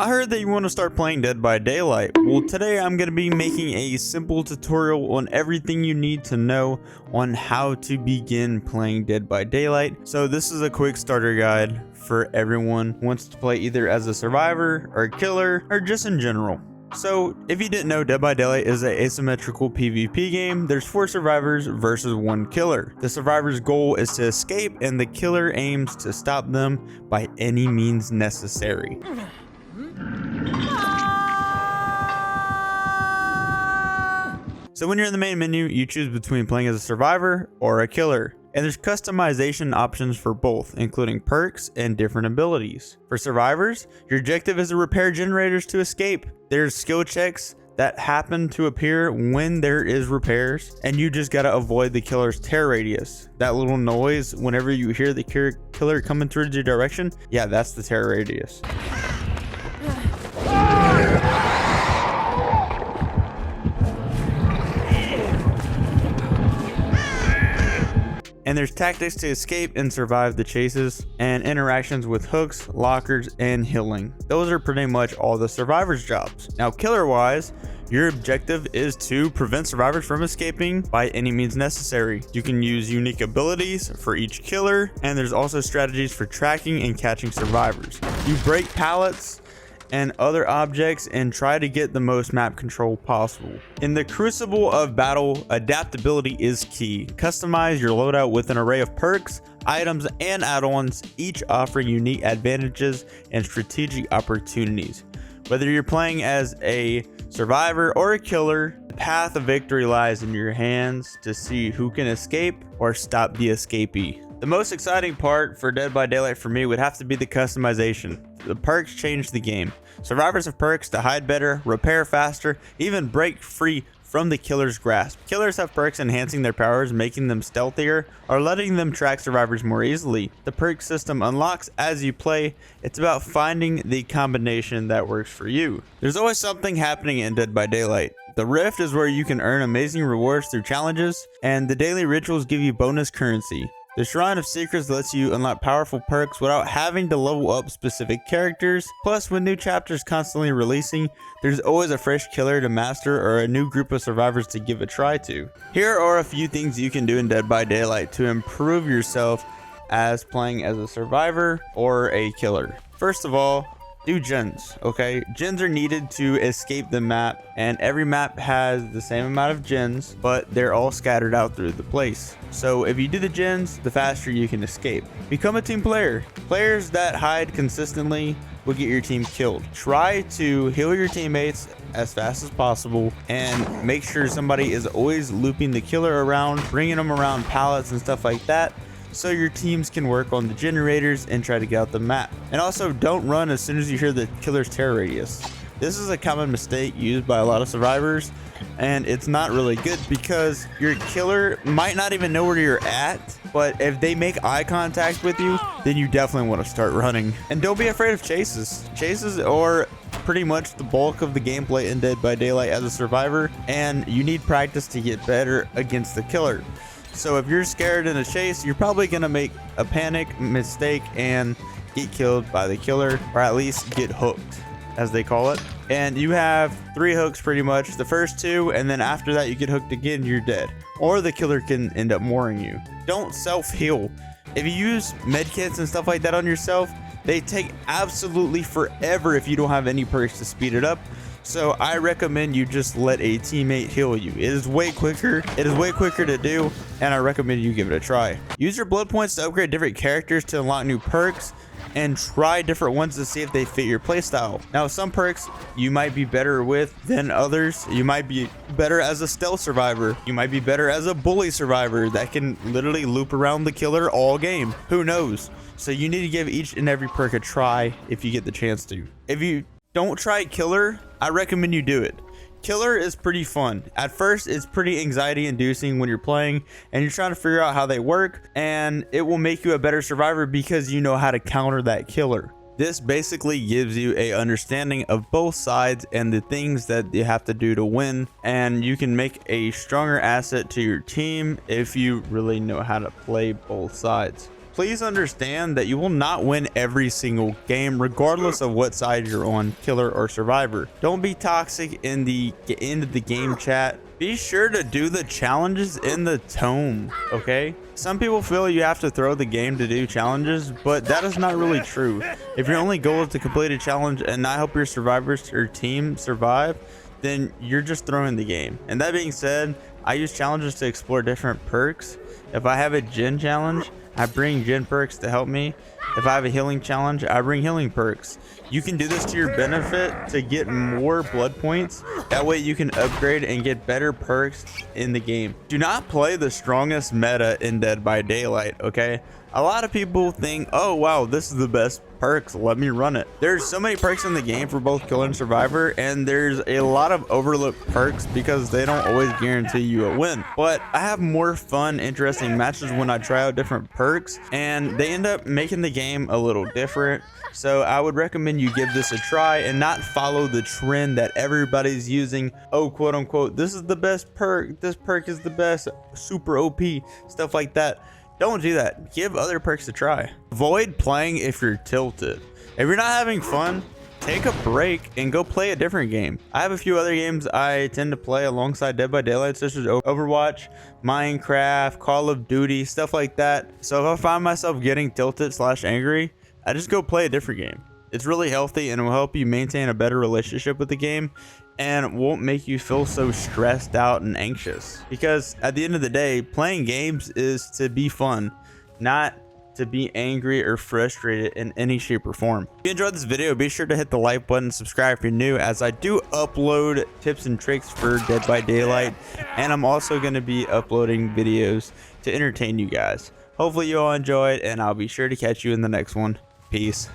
I heard that you want to start playing Dead by Daylight. Well, today I'm going to be making a simple tutorial on everything you need to know on how to begin playing Dead by Daylight. So this is a quick starter guide for everyone who wants to play either as a survivor or a killer or just in general. So if you didn't know, Dead by Daylight is an asymmetrical PvP game. There's 4 survivors versus 1 killer. The survivor's goal is to escape and the killer aims to stop them by any means necessary. So when you're in the main menu, you choose between playing as a survivor or a killer. And there's customization options for both, including perks and different abilities. For survivors, your objective is to repair generators to escape. There's skill checks that happen to appear when there is repairs, and you just gotta avoid the killer's tear radius. That little noise whenever you hear the killer coming towards your direction, yeah, that's the tear radius. And there's tactics to escape and survive the chases, and interactions with hooks, lockers, and healing. Those are pretty much all the survivors' jobs. Now, killer-wise, your objective is to prevent survivors from escaping by any means necessary. You can use unique abilities for each killer, and there's also strategies for tracking and catching survivors. You break pallets and other objects and try to get the most map control possible. In the crucible of battle, adaptability is key. Customize your loadout with an array of perks, items, and add-ons, each offering unique advantages and strategic opportunities. Whether you're playing as a survivor or a killer, the path of victory lies in your hands to see who can escape or stop the escapee. The most exciting part for Dead by Daylight for me would have to be the customization. The perks change the game. Survivors have perks to hide better, repair faster, even break free from the killer's grasp. Killers have perks enhancing their powers, making them stealthier, or letting them track survivors more easily. The perk system unlocks as you play. It's about finding the combination that works for you. There's always something happening in Dead by Daylight. The Rift is where you can earn amazing rewards through challenges, and the daily rituals give you bonus currency. The Shrine of Secrets lets you unlock powerful perks without having to level up specific characters. Plus, with new chapters constantly releasing, there's always a fresh killer to master or a new group of survivors to give a try to. Here are a few things you can do in Dead by Daylight to improve yourself as playing as a survivor or a killer. First of all, do gens, okay? Gens are needed to escape the map, and every map has the same amount of gens, but they're all scattered out through the place. So if you do the gens, the faster you can escape. Become a team player. Players that hide consistently will get your team killed. Try to heal your teammates as fast as possible, and make sure somebody is always looping the killer around, bringing them around pallets and stuff like that, so your teams can work on the generators and try to get out the map. And also, don't run as soon as you hear the killer's tear radius. This is a common mistake used by a lot of survivors, and it's not really good because your killer might not even know where you're at, but if they make eye contact with you, then you definitely want to start running. And don't be afraid of chases. Chases are pretty much the bulk of the gameplay in Dead by Daylight as a survivor, and you need practice to get better against the killer. So if you're scared in a chase, you're probably going to make a panic mistake and get killed by the killer, or at least get hooked, as they call it. And you have 3 hooks pretty much, the first 2, and then after that you get hooked again, you're dead. Or the killer can end up mooring you. Don't self-heal. If you use medkits and stuff like that on yourself, they take absolutely forever if you don't have any perks to speed it up. So I recommend you just let a teammate heal you. It is way quicker to do, and I recommend you give it a try. Use your blood points to upgrade different characters to unlock new perks, and try different ones to see if they fit your playstyle. Now, some perks you might be better with than others. You might be better as a stealth survivor. You might be better as a bully survivor that can literally loop around the killer all game. Who knows? So you need to give each and every perk a try if you get the chance to. If you don't try killer, I recommend you do it. Killer is pretty fun. At first, it's pretty anxiety inducing when you're playing and you're trying to figure out how they work, and it will make you a better survivor because you know how to counter that killer. This basically gives you a understanding of both sides and the things that you have to do to win, and you can make a stronger asset to your team if you really know how to play both sides. please understand that you will not win every single game regardless of what side you're on, killer or survivor. Don't be toxic in the end of the game chat. Be sure to do the challenges in the tome, okay? Some people feel you have to throw the game to do challenges, but that is not really true. If your only goal is to complete a challenge and not help your survivors or team survive, then you're just throwing the game. And that being said, I use challenges to explore different perks. If I have a gen challenge, I bring gen perks to help me. If I have a healing challenge, I bring healing perks. You can do this to your benefit to get more blood points. That way you can upgrade and get better perks in the game. Do not play the strongest meta in Dead by Daylight, okay? A lot of people think, oh wow, this is the best perks, let me run it. There's so many perks in the game for both killer and survivor, and there's a lot of overlooked perks because they don't always guarantee you a win. But I have more fun, interesting matches when I try out different perks, and they end up making the game a little different. So I would recommend you give this a try and not follow the trend that everybody's using. Oh, quote unquote, this is the best perk, this perk is the best, super OP, stuff like that. Don't do that. Give other perks a try. Avoid playing if you're tilted. If you're not having fun, take a break and go play a different game. I have a few other games I tend to play alongside Dead by Daylight, such as Overwatch, Minecraft, Call of Duty, stuff like that. So if I find myself getting tilted / angry, I just go play a different game. It's really healthy and will help you maintain a better relationship with the game and won't make you feel so stressed out and anxious. Because at the end of the day, playing games is to be fun, not to be angry or frustrated in any shape or form. If you enjoyed this video, be sure to hit the like button, subscribe if you're new, as I do upload tips and tricks for Dead by Daylight, and I'm also going to be uploading videos to entertain you guys. Hopefully you all enjoyed, and I'll be sure to catch you in the next one. Peace.